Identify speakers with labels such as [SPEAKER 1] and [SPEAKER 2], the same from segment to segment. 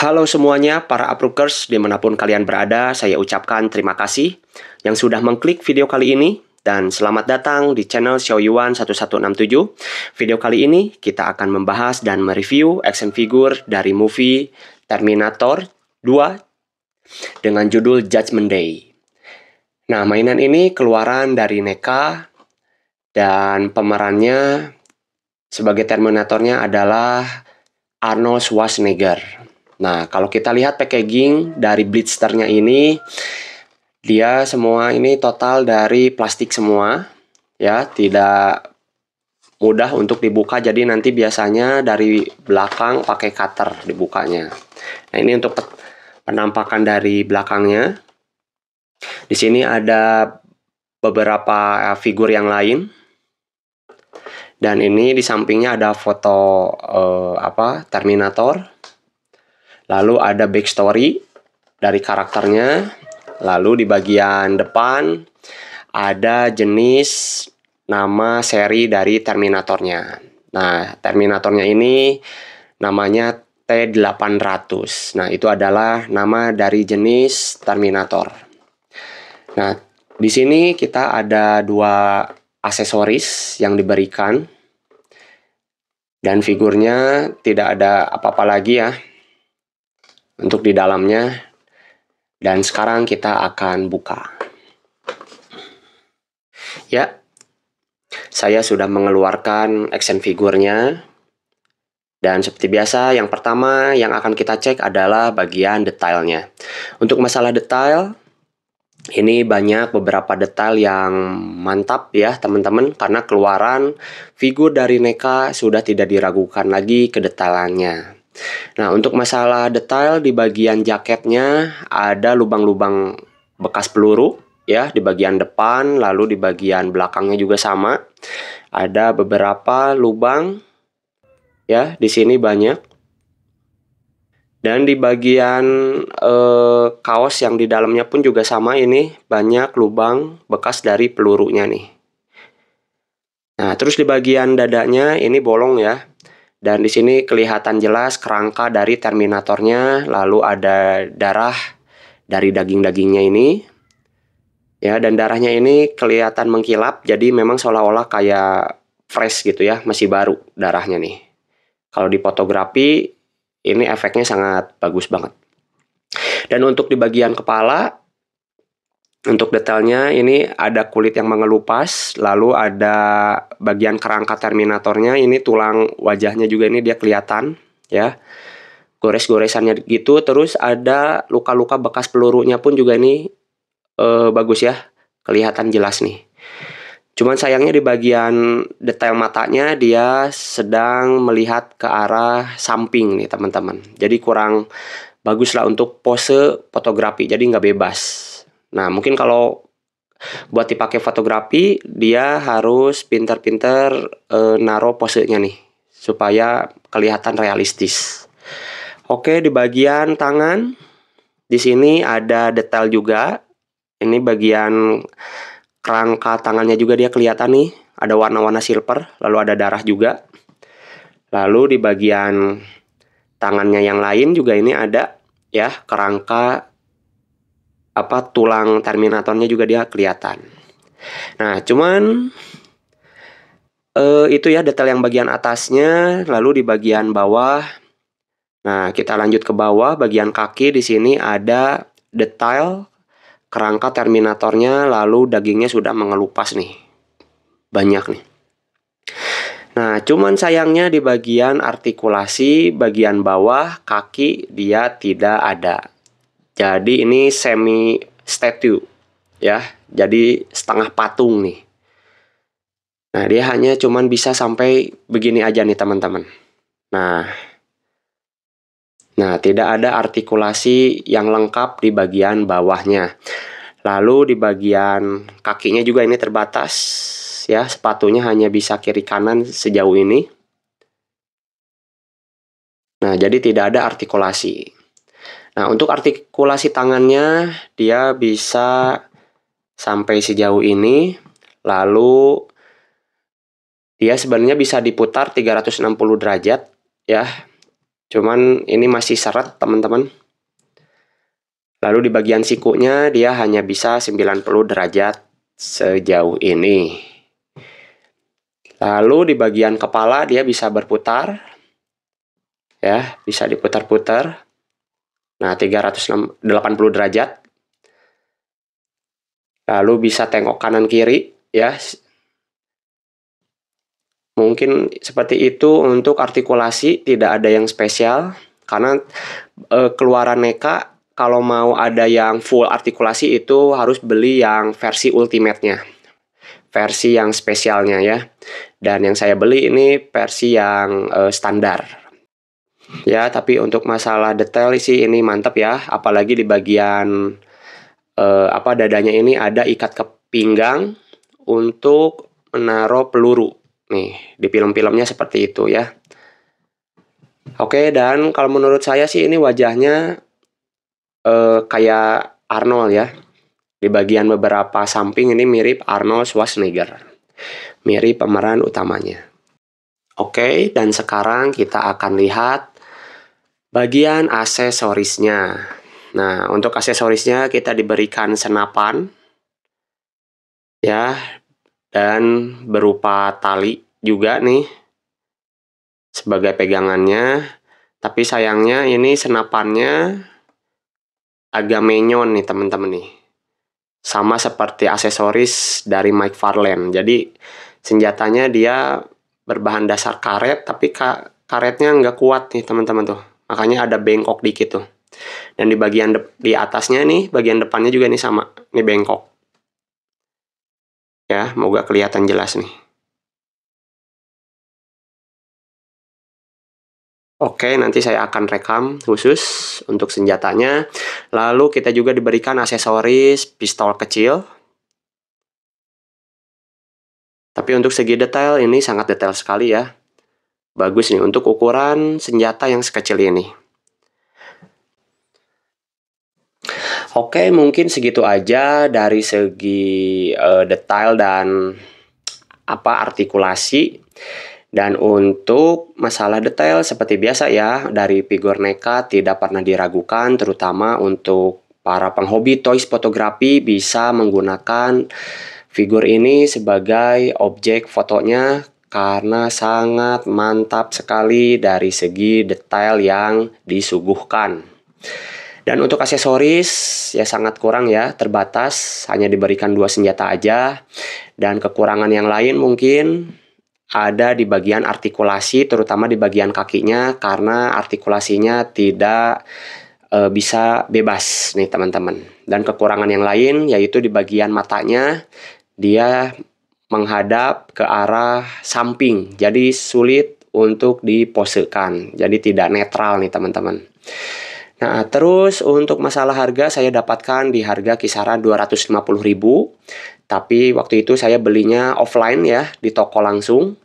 [SPEAKER 1] Halo semuanya, para Aprukers dimanapun kalian berada, saya ucapkan terima kasih yang sudah mengklik video kali ini dan selamat datang di channel Xiaoyuan 1167. Video kali ini kita akan membahas dan mereview action figure dari movie Terminator 2 dengan judul Judgment Day. Nah, mainan ini keluaran dari NECA dan pemerannya sebagai Terminatornya adalah Arnold Schwarzenegger. Nah, kalau kita lihat packaging dari blisternya ini, dia semua ini total dari plastik semua, ya, tidak mudah untuk dibuka. Jadi nanti biasanya dari belakang pakai cutter dibukanya. Nah, ini untuk penampakan dari belakangnya. Di sini ada beberapa figur yang lain. Dan ini di sampingnya ada foto Terminator. Lalu ada backstory dari karakternya. Lalu di bagian depan ada jenis nama seri dari Terminatornya. Nah, Terminatornya ini namanya T800. Nah, itu adalah nama dari jenis Terminator. Nah, di sini kita ada dua aksesoris yang diberikan. Dan figurnya tidak ada apa-apa lagi ya untuk di dalamnya. Dan sekarang kita akan buka. Ya, saya sudah mengeluarkan action figurnya. Dan seperti biasa, yang pertama yang akan kita cek adalah bagian detailnya. Untuk masalah detail, ini banyak beberapa detail yang mantap ya teman-teman. Karena keluaran figur dari NECA sudah tidak diragukan lagi kedetailannya. Nah, untuk masalah detail di bagian jaketnya ada lubang-lubang bekas peluru ya di bagian depan, lalu di bagian belakangnya juga sama. Ada beberapa lubang ya, di sini banyak. Dan di bagian kaos yang di dalamnya pun juga sama, ini banyak lubang bekas dari pelurunya nih. Nah, terus di bagian dadanya ini bolong ya. Dan di sini kelihatan jelas kerangka dari Terminatornya, lalu ada darah dari daging-dagingnya ini. Ya, dan darahnya ini kelihatan mengkilap, jadi memang seolah-olah kayak fresh gitu ya, masih baru darahnya nih. Kalau di fotografi, ini efeknya sangat bagus banget. Dan untuk di bagian kepala, untuk detailnya ini ada kulit yang mengelupas, lalu ada bagian kerangka Terminatornya, ini tulang wajahnya juga ini dia kelihatan ya. Gores-goresannya gitu, terus ada luka-luka bekas pelurunya pun juga ini bagus ya, kelihatan jelas nih. Cuman sayangnya di bagian detail matanya dia sedang melihat ke arah samping nih teman-teman. Jadi kurang bagus lah untuk pose fotografi, jadi nggak bebas. Nah, mungkin kalau buat dipakai fotografi, dia harus pintar-pintar naruh posenya nih, supaya kelihatan realistis. Oke, di bagian tangan, di sini ada detail juga. Ini bagian kerangka tangannya juga dia kelihatan nih, ada warna-warna silver, lalu ada darah juga. Lalu di bagian tangannya yang lain juga ini ada ya kerangka tulang Terminatornya juga dia kelihatan. Nah, cuman itu ya detail yang bagian atasnya. Lalu di bagian bawah, nah kita lanjut ke bawah, bagian kaki di sini ada detail kerangka Terminatornya, lalu dagingnya sudah mengelupas nih, banyak nih. Nah, cuman sayangnya di bagian artikulasi bagian bawah kaki dia tidak ada. Jadi ini semi statue ya, jadi setengah patung nih. Nah, dia hanya cuman bisa sampai begini aja nih teman-teman. Nah, tidak ada artikulasi yang lengkap di bagian bawahnya. Lalu di bagian kakinya juga ini terbatas ya, sepatunya hanya bisa kiri kanan sejauh ini. Nah, jadi tidak ada artikulasi. Nah, untuk artikulasi tangannya, dia bisa sampai sejauh ini. Lalu, dia sebenarnya bisa diputar 360 derajat, ya. Cuman ini masih seret, teman-teman. Lalu di bagian sikunya dia hanya bisa 90 derajat sejauh ini. Lalu di bagian kepala dia bisa berputar. Ya, bisa diputar-putar. Nah, 380 derajat. Lalu bisa tengok kanan kiri, ya. Mungkin seperti itu. Untuk artikulasi tidak ada yang spesial, karena keluaran NECA kalau mau ada yang full artikulasi itu harus beli yang versi ultimate-nya, versi yang spesialnya ya. Dan yang saya beli ini versi yang standar. Ya, tapi untuk masalah detail sih ini mantap ya, apalagi di bagian dadanya ini ada ikat ke pinggang untuk menaruh peluru. Nih, di film-filmnya seperti itu ya. Oke, dan kalau menurut saya sih ini wajahnya kayak Arnold ya. Di bagian beberapa samping ini mirip Arnold Schwarzenegger. Mirip pemeran utamanya. Oke, dan sekarang kita akan lihat bagian aksesorisnya. Nah, untuk aksesorisnya kita diberikan senapan. Ya, dan berupa tali juga nih sebagai pegangannya. Tapi sayangnya ini senapannya agak menyon nih teman-teman nih. Sama seperti aksesoris dari McFarlane. Jadi senjatanya dia berbahan dasar karet, tapi karetnya nggak kuat nih teman-teman tuh. Makanya ada bengkok dikit tuh. Dan di bagian di atasnya nih, bagian depannya juga nih sama. Ini bengkok. Ya, moga kelihatan jelas nih. Oke, nanti saya akan rekam khusus untuk senjatanya. Lalu kita juga diberikan aksesoris pistol kecil. Tapi untuk segi detail ini sangat detail sekali ya. Bagus nih untuk ukuran senjata yang sekecil ini. Oke, mungkin segitu aja dari segi detail dan artikulasi. Dan untuk masalah detail seperti biasa ya, dari figur NECA tidak pernah diragukan, terutama untuk para penghobi toys fotografi bisa menggunakan figur ini sebagai objek fotonya karena sangat mantap sekali dari segi detail yang disuguhkan. Dan untuk aksesoris ya sangat kurang ya, terbatas, hanya diberikan 2 senjata aja. Dan kekurangan yang lain mungkin ada di bagian artikulasi, terutama di bagian kakinya, karena artikulasinya tidak bisa bebas nih teman-teman. Dan kekurangan yang lain yaitu di bagian matanya, dia menghadap ke arah samping, jadi sulit untuk diposekan, jadi tidak netral nih teman-teman. Nah, terus untuk masalah harga saya dapatkan di harga kisaran 250.000. Tapi waktu itu saya belinya offline ya, di toko langsung.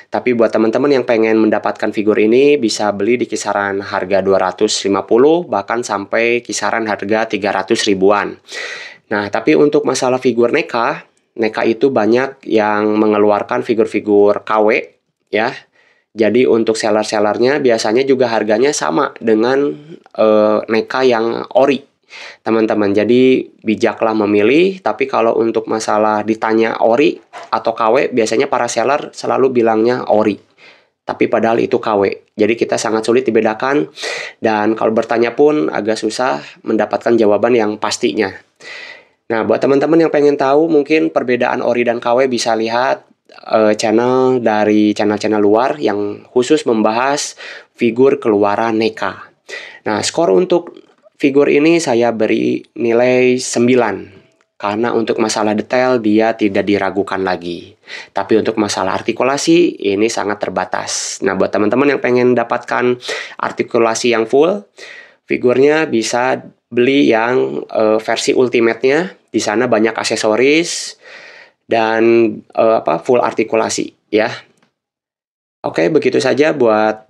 [SPEAKER 1] Tapi buat teman-teman yang pengen mendapatkan figur ini bisa beli di kisaran harga 250 bahkan sampai kisaran harga 300 ribuan. Nah, tapi untuk masalah figur NECA itu banyak yang mengeluarkan figur-figur KW ya. Jadi untuk seller-sellernya biasanya juga harganya sama dengan NECA yang ori. Teman-teman, jadi bijaklah memilih. Tapi kalau untuk masalah ditanya ori atau KW, biasanya para seller selalu bilangnya ori, tapi padahal itu KW. Jadi kita sangat sulit dibedakan. Dan kalau bertanya pun agak susah mendapatkan jawaban yang pastinya. Nah, buat teman-teman yang pengen tahu mungkin perbedaan ori dan KW, bisa lihat channel dari channel-channel luar yang khusus membahas figur keluaran NECA. Nah, skor untuk figur ini saya beri nilai 9. Karena untuk masalah detail dia tidak diragukan lagi. Tapi untuk masalah artikulasi ini sangat terbatas. Nah, buat teman-teman yang pengen dapatkan artikulasi yang full, figurnya bisa beli yang versi ultimate-nya. Di sana banyak aksesoris dan full artikulasi ya. Oke, begitu saja buat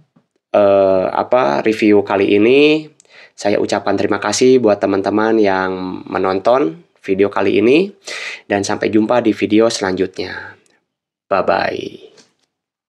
[SPEAKER 1] review kali ini. Saya ucapkan terima kasih buat teman-teman yang menonton video kali ini. Dan sampai jumpa di video selanjutnya. Bye-bye.